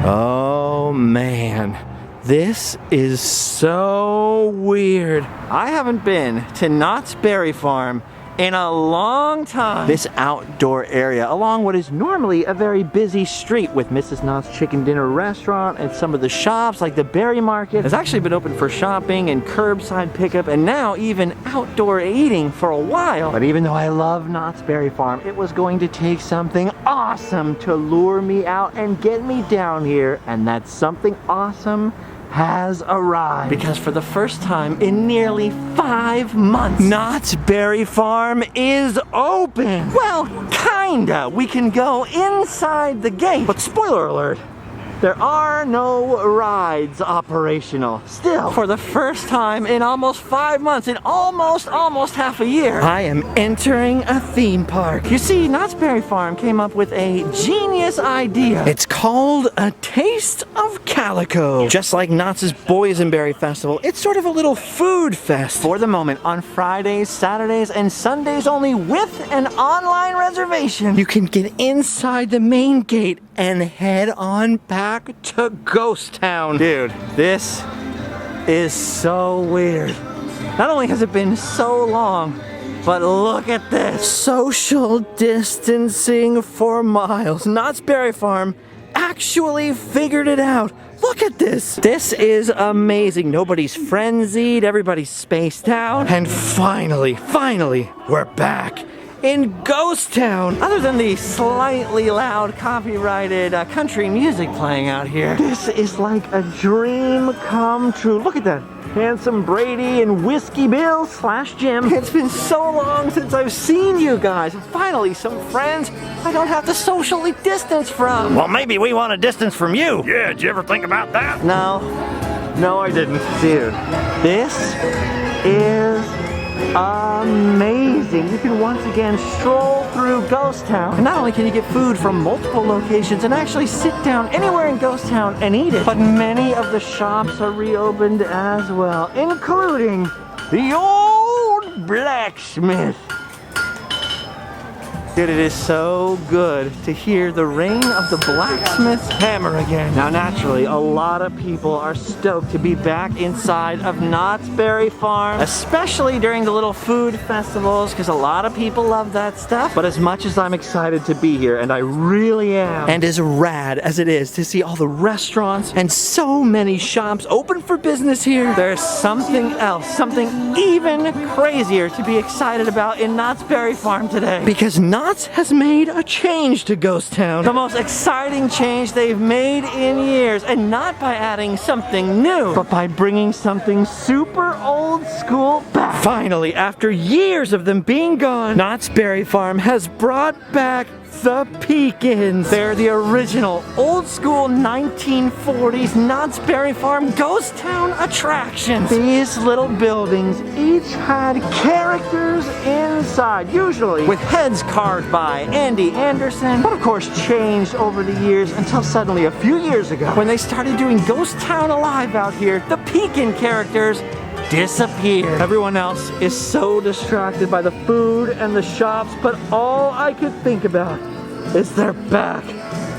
Oh man, this is so weird. I haven't been to Knott's Berry Farm in a long time. This outdoor area along what is normally a very busy street with Mrs. Knott's Chicken Dinner Restaurant and some of the shops like the Berry Market has actually been open for shopping and curbside pickup and now even outdoor eating for a while. But even though I love Knott's Berry Farm, it was going to take something awesome to lure me out and get me down here, and that something awesome has arrived. Because for the first time in nearly 5 months, Knott's Berry Farm is open. Well, kinda. We can go inside the gate. But spoiler alert, there are no rides operational. Still, for the first time in almost 5 months, in almost half a year, I am entering a theme park. You see, Knott's Berry Farm came up with a genius idea. It's called A Taste of Calico. Just like Knott's Boysenberry Festival, it's sort of a little food fest. For the moment, on Fridays, Saturdays, and Sundays only with an online reservation, you can get inside the main gate and head on back to Ghost Town. Dude, this is so weird. Not only has it been so long, but look at this. Social distancing for miles. Knott's Berry Farm actually figured it out. Look at this. This is amazing. Nobody's frenzied, everybody's spaced out. And finally, we're back in Ghost Town. Other than the slightly loud copyrighted country music playing out here, this is like a dream come true. Look at that. Handsome Brady and Whiskey Bill / Jim. It's been so long since I've seen you guys. Finally, some friends I don't have to socially distance from. Well, maybe we want a distance from you. Yeah, did you ever think about that? No, I didn't. Dude, this is amazing. You can once again stroll through Ghost Town. And not only can you get food from multiple locations and actually sit down anywhere in Ghost Town and eat it, but many of the shops are reopened as well, including the old blacksmith. Dude, it is so good to hear the ring of the blacksmith's hammer again. Now, naturally, a lot of people are stoked to be back inside of Knott's Berry Farm, especially during the little food festivals, because a lot of people love that stuff. But as much as I'm excited to be here, and I really am, and as rad as it is to see all the restaurants and so many shops open for business here, there's something else, something even crazier to be excited about in Knott's Berry Farm today. Because Knott's has made a change to Ghost Town. The most exciting change they've made in years. And not by adding something new, but by bringing something super old school back. Finally, after years of them being gone, Knott's Berry Farm has brought back the Pekins. They're the original old school 1940s Knott's Berry Farm Ghost Town attractions. These little buildings each had characters inside, usually with heads carved by Andy Anderson, but of course changed over the years until suddenly a few years ago when they started doing Ghost Town Alive out here, the Pekin characters disappeared. Everyone else is so distracted by the food and the shops, but all I could think about is they're back.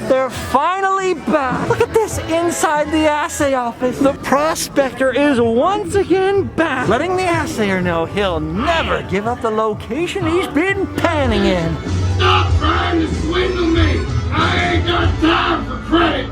They're finally back. Look at this inside the assay office. The prospector is once again back, letting the assayer know he'll never give up the location he's been panning in. Stop trying to swindle me. I ain't got time for credit.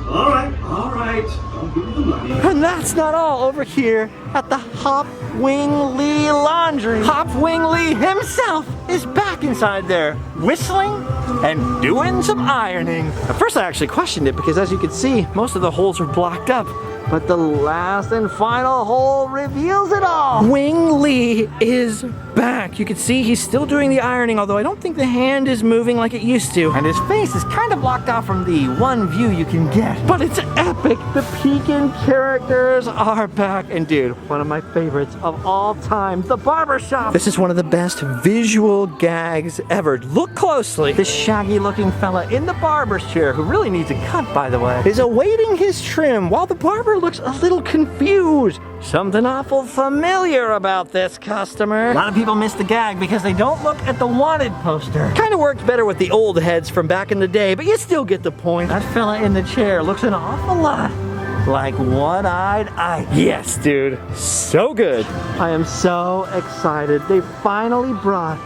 All right. I'll give you the money. And that's not all. Over here at the Hop Wing Lee Laundry, Hop Wing Lee himself is back inside there, whistling and doing some ironing. At first I actually questioned it because, as you can see, most of the holes are blocked up. But the last and final hole reveals it all. Wing Lee is back. You can see he's still doing the ironing, although I don't think the hand is moving like it used to. And his face is kind of blocked off from the one view you can get. But it's epic. The Pekin characters are back. And dude, one of my favorites of all time, the barbershop. This is one of the best visual gags ever. Look closely. This shaggy looking fella in the barber's chair, who really needs a cut by the way, is awaiting his trim while the barber looks a little confused. Something awful familiar about this customer. A lot of people people miss the gag because they don't look at the wanted poster. Kind of worked better with the old heads from back in the day, but you still get the point. That fella in the chair looks an awful lot like One-Eyed Ike. Yes, dude. So good. I am so excited. They finally brought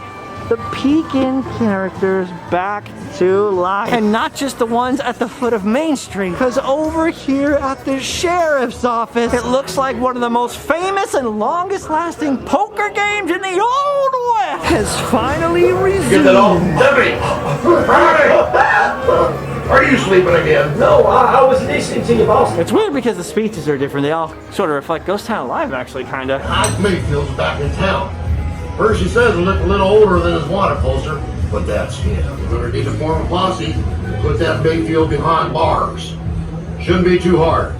the Pekin characters back to life. And not just the ones at the foot of Main Street. Because over here at the sheriff's office, it looks like one of the most famous and longest lasting poker games in the Old West has finally resumed. Get that all. Debbie! Friday! Are you sleeping again? No, I was listening to you, boss. It's weird because the speeches are different. They all sort of reflect Ghost Town Live, actually, kind of. Ike Mayfield's back in town. First he says he looked a little older than his wanted poster, but that's him. We're gonna need to form a posse and put that Mayfield behind bars. Shouldn't be too hard.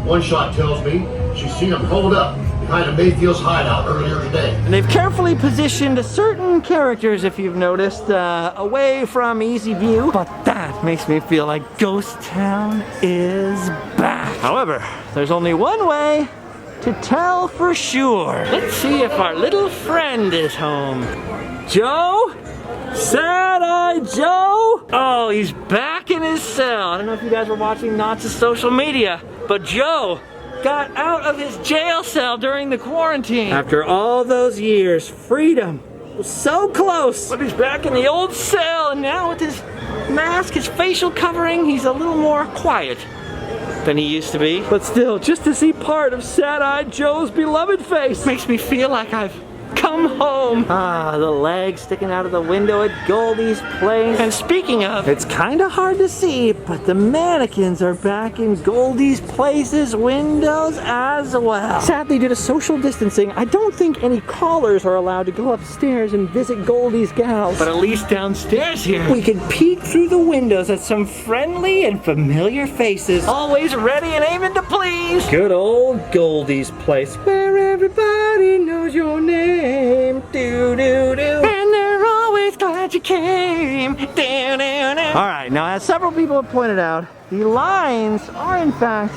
One shot tells me she's seen him hold up behind a Mayfield's hideout earlier today. And they've carefully positioned certain characters, if you've noticed, away from easy view. But that makes me feel like Ghost Town is back. However, there's only one way to tell for sure. Let's see if our little friend is home. Joe? Sad-Eye Joe? Oh, he's back in his cell. I don't know if you guys were watching Knott's social media, but Joe got out of his jail cell during the quarantine. After all those years, freedom was so close. But he's back in the old cell, and now with his mask, his facial covering, he's a little more quiet than he used to be. But still, just to see part of Sad-Eyed Joe's beloved face makes me feel like I've come home. Ah, the legs sticking out of the window at Goldie's place. And speaking of, it's kind of hard to see, but the mannequins are back in Goldie's place's windows as well. Sadly, due to social distancing, I don't think any callers are allowed to go upstairs and visit Goldie's gals. But at least downstairs here, we can peek through the windows at some friendly and familiar faces, always ready and aiming to please. Good old Goldie's place, where everybody knows your name. Do-do-do. And they're always glad you came. Do-do-do. Alright, now as several people have pointed out, the lines are in fact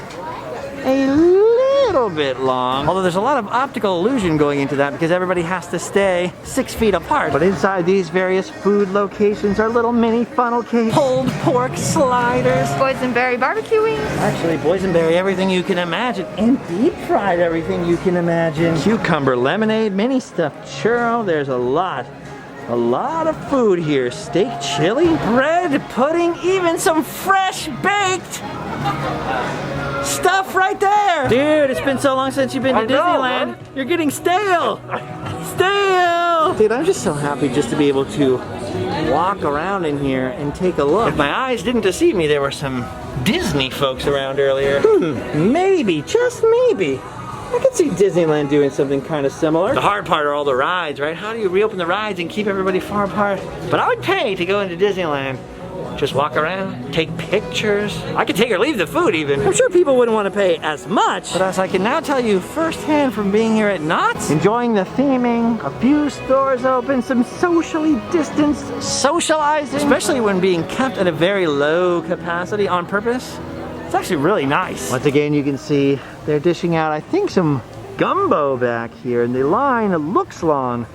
a little bit long. Although there's a lot of optical illusion going into that because everybody has to stay 6 feet apart. But inside these various food locations are little mini funnel cakes, pulled pork sliders, Boysenberry barbecue wings. actually boysenberry everything you can imagine, and deep fried everything you can imagine. Cucumber lemonade, mini stuffed churro. There's a lot of food here. Steak chili, bread, pudding, even some fresh baked stuff right there. Dude, it's been so long since you've been to Disneyland. You're getting stale. Stale. Dude, I'm just so happy just to be able to walk around in here and take a look. If my eyes didn't deceive me, there were some Disney folks around earlier. Maybe, just maybe, I could see Disneyland doing something kind of similar. The hard part are all the rides, right? How do you reopen the rides and keep everybody far apart? But I would pay to go into Disneyland. Just walk around, take pictures. I could take or leave the food even. I'm sure people wouldn't want to pay as much. But as I can now tell you firsthand from being here at Knott's, enjoying the theming, a few stores open, some socially distanced socializing, especially when being kept at a very low capacity on purpose. It's actually really nice. Once again, you can see they're dishing out, I think, some gumbo back here, and the line looks long,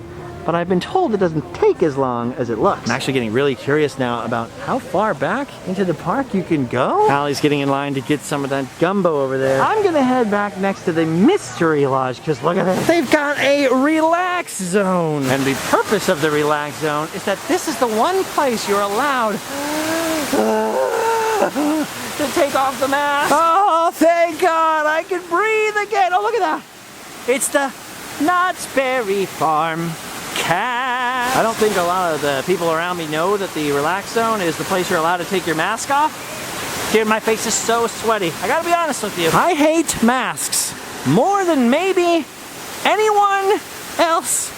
but I've been told it doesn't take as long as it looks. I'm actually getting really curious now about how far back into the park you can go. Allie's getting in line to get some of that gumbo over there. I'm gonna head back next to the Mystery Lodge, because look at this. They've got a relax zone. And the purpose of the relax zone is that this is the one place you're allowed to take off the mask. Oh, thank God, I can breathe again. Oh, look at that. It's the Knott's Berry Farm Cat. I don't think a lot of the people around me know that the relax zone is the place you're allowed to take your mask off. Dude, my face is so sweaty. I gotta be honest with you. I hate masks more than maybe anyone else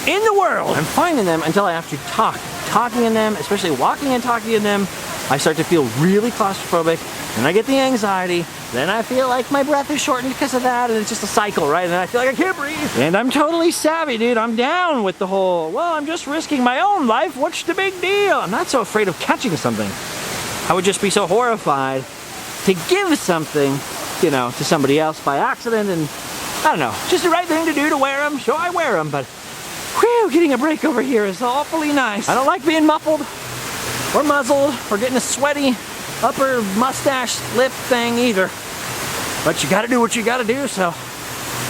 in the world. I'm fine in them until I have to talk. Talking in them, especially walking and talking in them, I start to feel really claustrophobic, and I get the anxiety, then I feel like my breath is shortened because of that, and it's just a cycle, right? And then I feel like I can't breathe. And I'm totally savvy, dude. I'm down with the whole, well, I'm just risking my own life, what's the big deal? I'm not so afraid of catching something. I would just be so horrified to give something, you know, to somebody else by accident, and I don't know, just the right thing to do to wear them, so I wear them, but Whew, getting a break over here is awfully nice. I don't like being muffled or muzzled or getting a sweaty upper mustache lip thing either. But you gotta do what you gotta do, so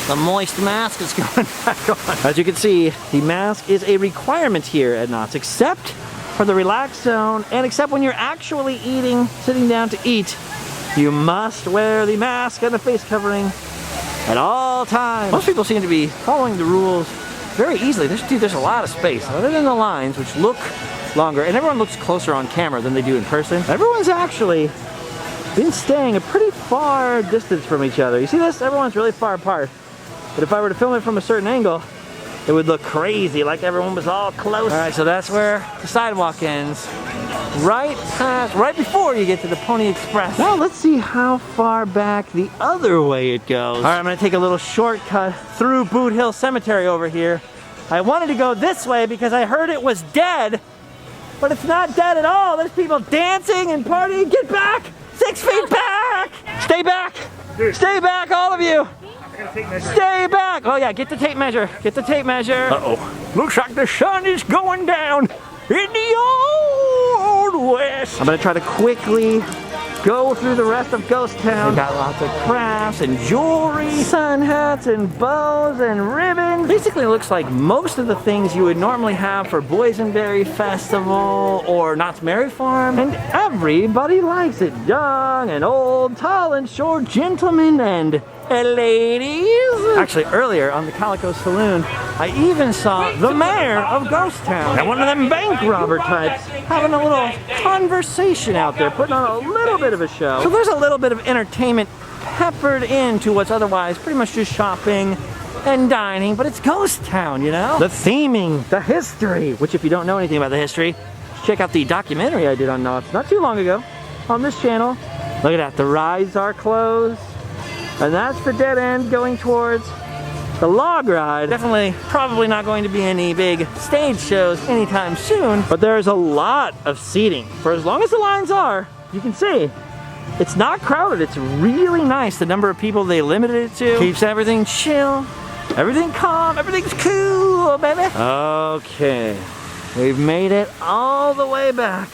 the moist mask is going back on. As you can see, the mask is a requirement here at Knott's, except for the relaxed zone, and except when you're actually eating, sitting down to eat, you must wear the mask and the face covering at all times. Most people seem to be following the rules very easily. There's a lot of space, other than the lines, which look longer, and everyone looks closer on camera than they do in person. Everyone's actually been staying a pretty far distance from each other. You see this? Everyone's really far apart. But if I were to film it from a certain angle, it would look crazy, like everyone was all close. All right, so that's where the sidewalk ends. Right before you get to the Pony Express. Now let's see how far back the other way it goes. All right, I'm gonna take a little shortcut through Boot Hill Cemetery over here. I wanted to go this way because I heard it was dead, but it's not dead at all. There's people dancing and partying. Get back! 6 feet back! Stay back! Stay back, all of you! Stay back! Oh yeah, get the tape measure. Get the tape measure. Uh-oh. Looks like the sun is going down in the old west. I'm gonna try to quickly go through the rest of Ghost Town. They got lots of crafts and jewelry, sun hats and bows and ribbons. Basically, it looks like most of the things you would normally have for Boysenberry Festival or Knott's Merry Farm, and everybody likes it. Young and old, tall and short, gentlemen and ladies. Actually, earlier on the Calico Saloon, I even saw the mayor of Ghost Town and one of them bank robber types having a little conversation out there, putting on a little bit of a show. So there's a little bit of entertainment peppered into what's otherwise pretty much just shopping and dining, but it's Ghost Town, you know? The theming, the history, which if you don't know anything about the history, check out the documentary I did on Knott's not too long ago on this channel. Look at that, the rides are closed. And that's the dead end going towards the log ride. Definitely, probably not going to be any big stage shows anytime soon, but there's a lot of seating. For as long as the lines are, you can see, it's not crowded. It's really nice. The number of people they limited it to keeps everything chill, everything calm, everything's cool, baby. Okay, we've made it all the way back.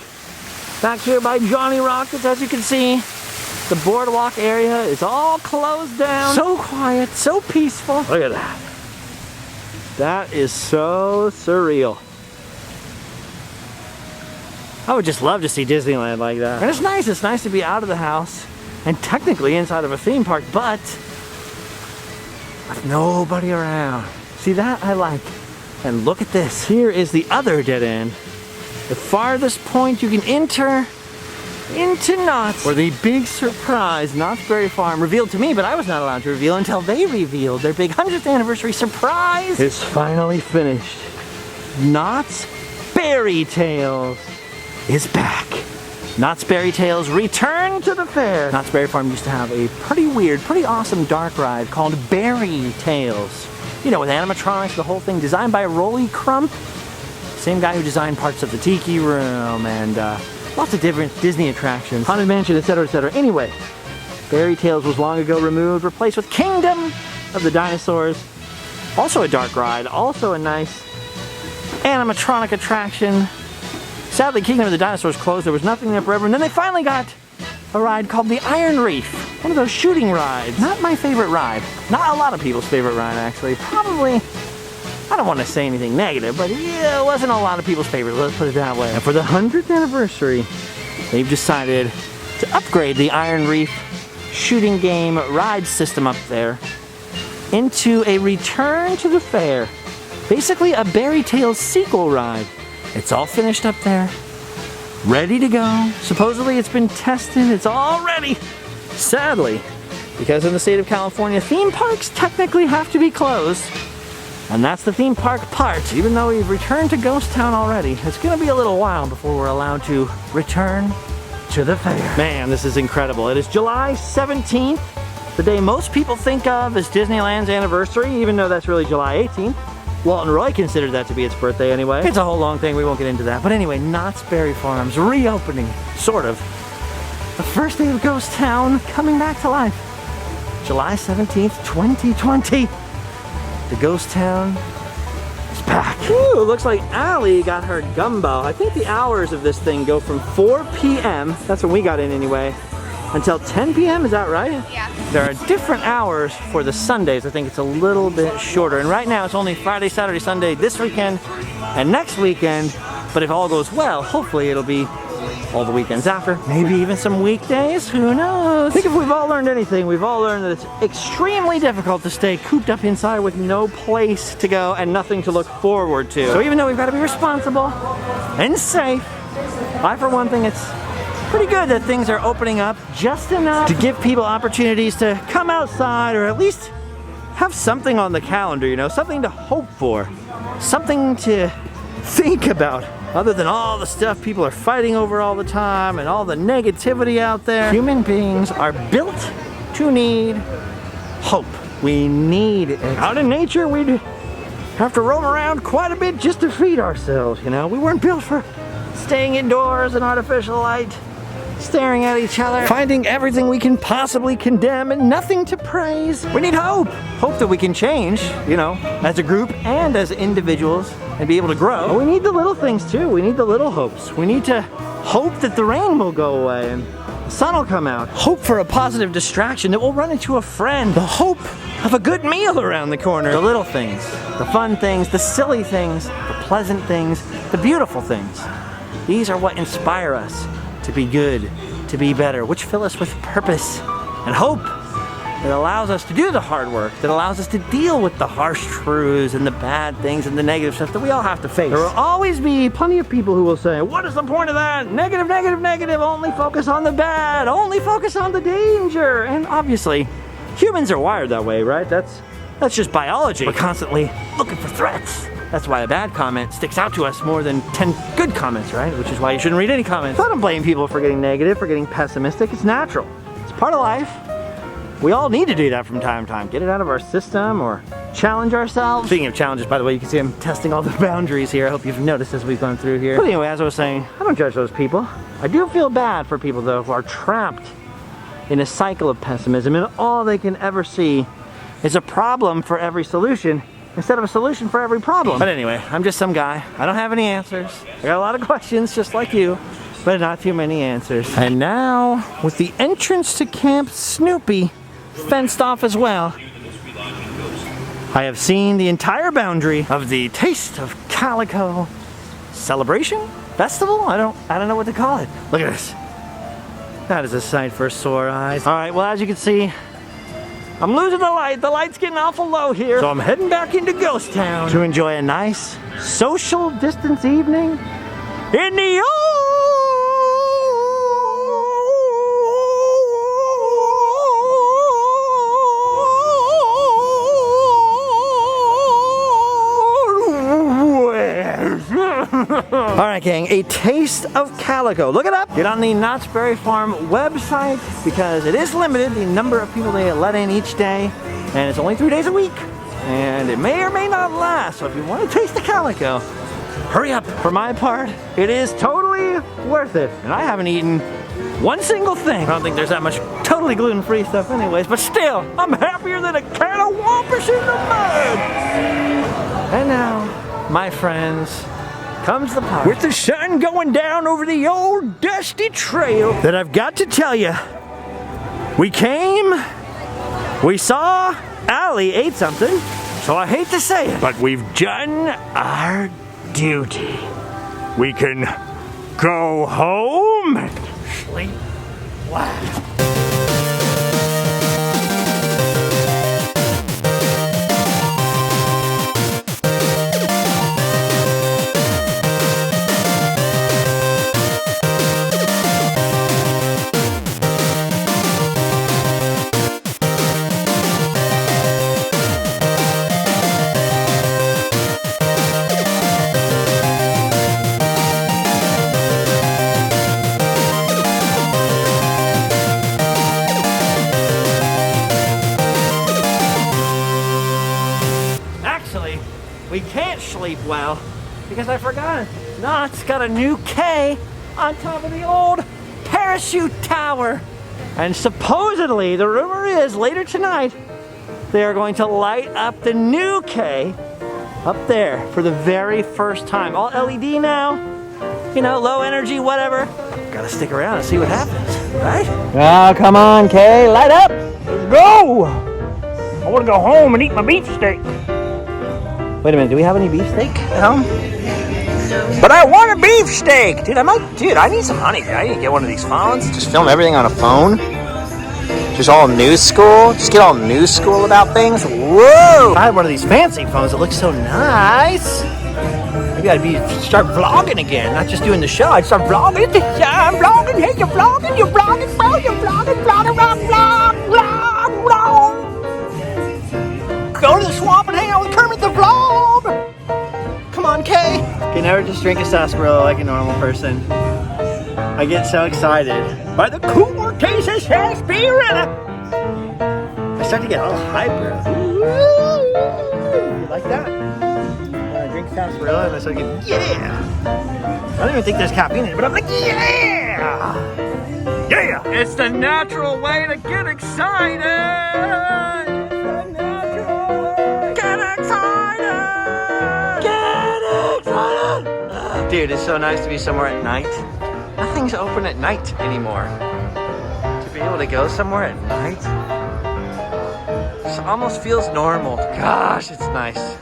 Back here by Johnny Rockets, as you can see. The boardwalk area is all closed down. So quiet, so peaceful. Look at that. That is so surreal. I would just love to see Disneyland like that. And it's nice to be out of the house and technically inside of a theme park, but with nobody around. See that? I like. And look at this. Here is the other dead end. The farthest point you can enter into Knott's, where the big surprise Knott's Berry Farm revealed to me, but I was not allowed to reveal until they revealed their big 100th anniversary surprise is finally finished. Knott's Berry Tales is back. Knott's Berry Tales return to the fair. Knott's Berry Farm used to have a pretty weird, pretty awesome dark ride called Berry Tales. You know, with animatronics, the whole thing designed by Rolly Crump, same guy who designed parts of the Tiki Room and lots of different Disney attractions, Haunted Mansion, etc., etc. Anyway, Berry Tales was long ago removed, replaced with Kingdom of the Dinosaurs. Also a dark ride, also a nice animatronic attraction. Sadly, Kingdom of the Dinosaurs closed. There was nothing there forever. And then they finally got a ride called the Iron Reef. One of those shooting rides. Not my favorite ride. Not a lot of people's favorite ride, actually. Probably, I don't want to say anything negative, but yeah, it wasn't a lot of people's favorite, let's put it that way. And for the 100th anniversary, they've decided to upgrade the Iron Reef shooting game ride system up there into a return to the fair. Basically a Berry Tales sequel ride. It's all finished up there, ready to go. Supposedly it's been tested, it's all ready. Sadly, because in the state of California, theme parks technically have to be closed. And that's the theme park part. Even though we've returned to Ghost Town already, it's gonna be a little while before we're allowed to return to the fair. Man, this is incredible. It is July 17th, the day most people think of as Disneyland's anniversary, even though that's really July 18th. Walt and Roy considered that to be its birthday anyway. It's a whole long thing, we won't get into that. But anyway, Knott's Berry Farm's reopening, sort of. The first day of Ghost Town coming back to life. July 17th, 2020. The Ghost Town is back. Whew, looks like Allie got her gumbo. I think the hours of this thing go from 4 p.m., that's when we got in anyway, until 10 p.m., is that right? Yeah. There are different hours for the Sundays. I think it's a little bit shorter. And right now it's only Friday, Saturday, Sunday this weekend and next weekend. But if all goes well, hopefully it'll be all the weekends after, maybe even some weekdays, who knows? I think if we've all learned anything, we've all learned that it's extremely difficult to stay cooped up inside with no place to go and nothing to look forward to. So even though we've got to be responsible and safe, I for one think it's pretty good that things are opening up just enough to give people opportunities to come outside or at least have something on the calendar, you know, something to hope for, something to think about. Other than all the stuff people are fighting over all the time and all the negativity out there, human beings are built to need hope. We need it. Out in nature, we'd have to roam around quite a bit just to feed ourselves, you know? We weren't built for staying indoors in artificial light, staring at each other, finding everything we can possibly condemn and nothing to praise. We need hope. Hope that we can change, you know, as a group and as individuals and be able to grow. But we need the little things too. We need the little hopes. We need to hope that the rain will go away and the sun will come out. Hope for a positive distraction, that we'll run into a friend. The hope of a good meal around the corner. The little things, the fun things, the silly things, the pleasant things, the beautiful things. These are what inspire us to be good, to be better, which fill us with purpose and hope that allows us to do the hard work, that allows us to deal with the harsh truths and the bad things and the negative stuff that we all have to face. There will always be plenty of people who will say, what is the point of that? Negative, negative, negative, only focus on the bad, only focus on the danger. And obviously, humans are wired that way, right? That's just biology. We're constantly looking for threats. That's why a bad comment sticks out to us more than 10 good comments, right? Which is why you shouldn't read any comments. I don't blame people for getting negative, for getting pessimistic. It's natural. It's part of life. We all need to do that from time to time. Get it out of our system or challenge ourselves. Speaking of challenges, by the way, you can see I'm testing all the boundaries here. I hope you've noticed as we've gone through here. But anyway, as I was saying, I don't judge those people. I do feel bad for people, though, who are trapped in a cycle of pessimism and all they can ever see is a problem for every solution instead of a solution for every problem. But anyway, I'm just some guy. I don't have any answers. I got a lot of questions just like you, but not too many answers. And now, with the entrance to Camp Snoopy fenced off as well, I have seen the entire boundary of the Taste of Calico celebration? Festival? I don't know what to call it. Look at this. That is a sight for sore eyes. All right, well, as you can see, I'm losing the light. The light's getting awful low here. So I'm heading back into Ghost Town to enjoy a nice social distance evening in the All right, gang, a taste of Calico. Look it up. Get on the Knott's Berry Farm website because it is limited, the number of people they let in each day, and it's only 3 days a week, and it may or may not last. So if you want to taste the Calico, hurry up. For my part, it is totally worth it, and I haven't eaten one single thing. I don't think there's that much totally gluten-free stuff anyways, but still, I'm happier than a can of Wampus in the mud. And now, my friends, comes the part with the sun going down over the old dusty trail that I've got to tell you. We came, we saw, Allie ate something, so I hate to say it, but we've done our duty. We can go home and sleep well. We can't sleep well because I forgot Knott's got a new K on top of the old parachute tower. And supposedly, the rumor is later tonight, they are going to light up the new K Up there for the very first time. All LED now. You know, low energy, whatever. Gotta stick around and see what happens, right? Oh, come on, Kay, light up. Let's go. I want to go home and eat my beefsteak. Wait a minute, do we have any beefsteak at home? But I want a beefsteak, dude. I need some money. Dude. I need to get one of these phones. Just film everything on a phone. Just all news school. Just get all news school about things. Whoa! If I had one of these fancy phones that looks so nice. Maybe I'd start vlogging again, not just doing the show. I'd start vlogging. Yeah, I'm vlogging. Hey, you're vlogging, bro. You're vlogging, vlog. Go to the swamp and hang out with Kermit the Vlog. Come on, Kay. Can never just drink a sarsaparilla like a normal person. I get so excited by the cool taste of sarsaparilla. I start to get all hyper. Like that. I drink sarsaparilla and I start getting, yeah. I don't even think there's caffeine in it, but I'm like, yeah. Yeah. It's the natural way to get excited. Dude, it's so nice to be somewhere at night. Nothing's open at night anymore. To be able to go somewhere at night, it almost feels normal. Gosh, it's nice.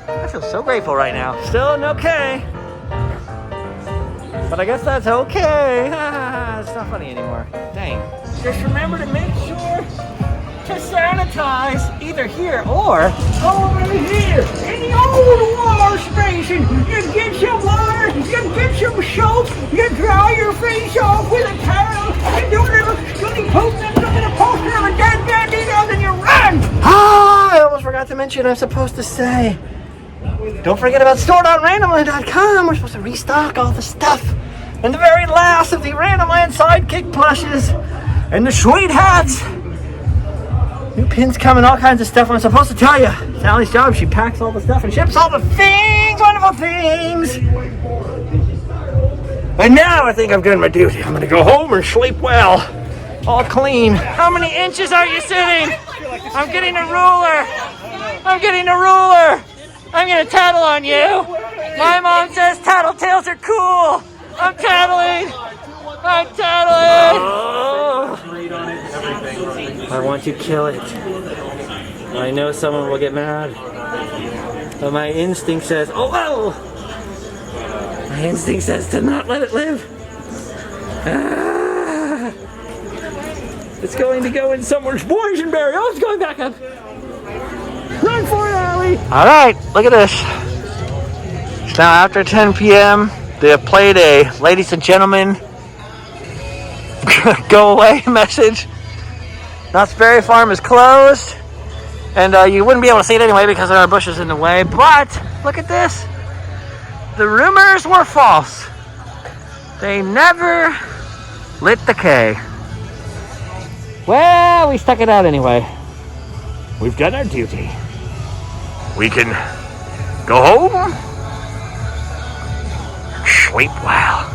I feel so grateful right now. Still an okay. But I guess that's okay. It's not funny anymore. Dang. Just remember to make sure to sanitize either here or over here in the old water station. You get some water, you get some soap, you dry your face off with a towel, you do a little skinny poke and look at a poster of a dead bandito, then you run! I almost forgot to mention I'm supposed to say, don't forget about store.randomland.com. We're supposed to restock all the stuff. And the very last of the Randomland Sidekick plushes and the sweet hats. New pins coming, all kinds of stuff. I'm supposed to tell you. Sally's job, she packs all the stuff and ships all the things, wonderful things. But now I think I've done my duty. I'm gonna go home and sleep well. All clean. How many inches are you sitting? I'm getting a ruler. I'm getting a ruler. I'm gonna tattle on you. My mom says tattletales are cool. I'm tattling. I'm tattling. Oh. I want to kill it. I know someone will get mad. But my instinct says, oh well. My instinct says to not let it live. Ah. It's going to go in someone's boysenberry. Oh, it's going back up. Run for it, Allie. All right, look at this. It's now after 10 p.m. They have played a ladies and gentlemen go away message. Knott's Berry Farm is closed, and you wouldn't be able to see it anyway because there are bushes in the way, but look at this. The rumors were false. They never lit the K. Well, we stuck it out anyway. We've done our duty. We can go home, sleep well.